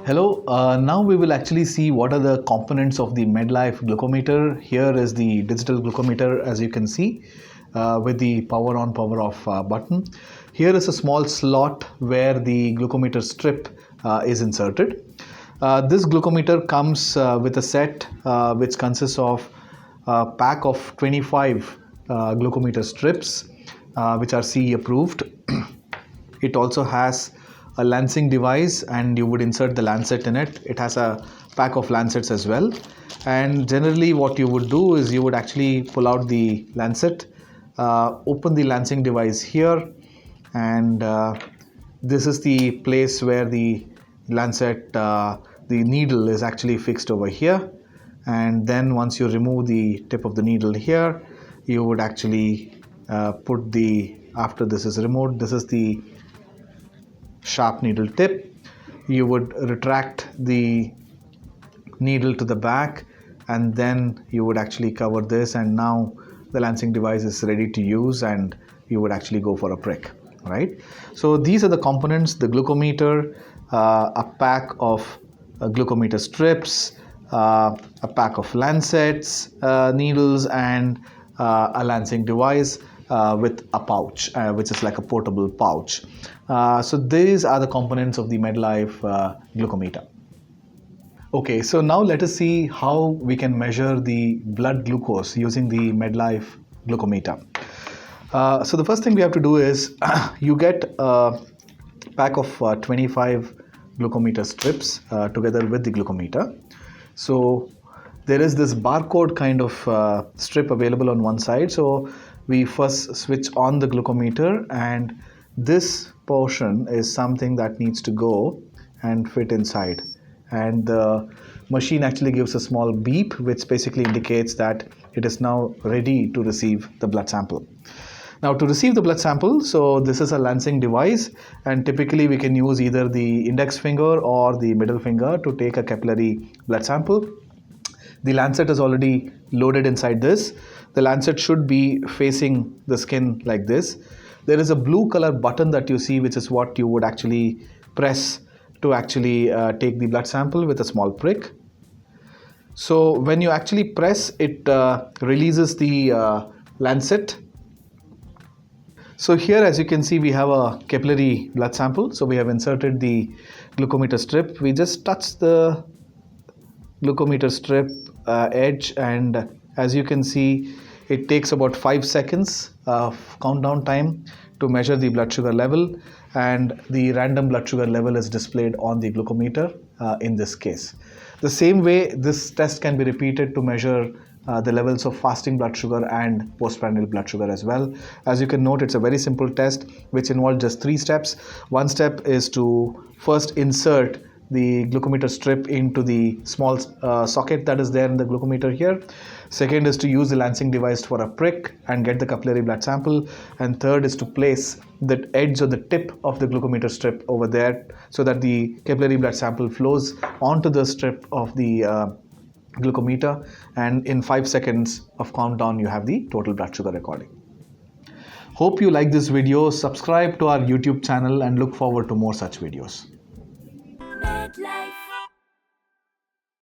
Hello, now we will actually see what are the components of the Medlife Glucometer. Here is the digital glucometer, as you can see, with the power on, power off button. Here is a small slot where the glucometer strip is inserted. This glucometer comes with a set which consists of a pack of 25 glucometer strips which are CE approved. It also has a lancing device, and you would insert the lancet in it. It has a pack of lancets as well, and generally what you would do is you would actually pull out the lancet, open the lancing device here, and this is the place where the lancet, the needle is actually fixed over here. And then once you remove the tip of the needle here, you would actually put the, after this is removed, this is the sharp needle tip. You would retract the needle to the back, and then you would actually cover this, and now the lancing device is ready to use, and you would actually go for a prick, right? So these are the components: the glucometer, a pack of glucometer strips, a pack of lancets, needles, and a lancing device with a pouch, which is like a portable pouch. So these are the components of the Medlife glucometer. Okay, so now let us see how we can measure the blood glucose using the Medlife glucometer. So the first thing we have to do is you get a pack of 25 glucometer strips together with the glucometer. So there is this barcode kind of strip available on one side. So we first switch on the glucometer, and this portion is something that needs to go and fit inside, and the machine actually gives a small beep which basically indicates that it is now ready to receive the blood sample. Now, to receive the blood sample, so this is a lancing device, and typically we can use either the index finger or the middle finger to take a capillary blood sample. The lancet is already loaded inside this. The lancet should be facing the skin like this. There is a blue color button that you see, which is what you would actually press to actually take the blood sample with a small prick. So when you actually press, it releases the lancet. So here, as you can see, we have a capillary blood sample. So we have inserted the glucometer strip. We just touch the glucometer strip edge, and as you can see, it takes about 5 seconds of countdown time to measure the blood sugar level, and the random blood sugar level is displayed on the glucometer in this case. The same way, this test can be repeated to measure the levels of fasting blood sugar and postprandial blood sugar as well. As you can note, it's a very simple test which involves just 3 steps. One step is to first insert the glucometer strip into the small socket that is there in the glucometer here. Second is to use the lancing device for a prick and get the capillary blood sample. And third is to place the edge or the tip of the glucometer strip over there so that the capillary blood sample flows onto the strip of the glucometer, and in 5 seconds of countdown you have the total blood sugar recording. Hope you like this video. Subscribe to our YouTube channel and look forward to more such videos.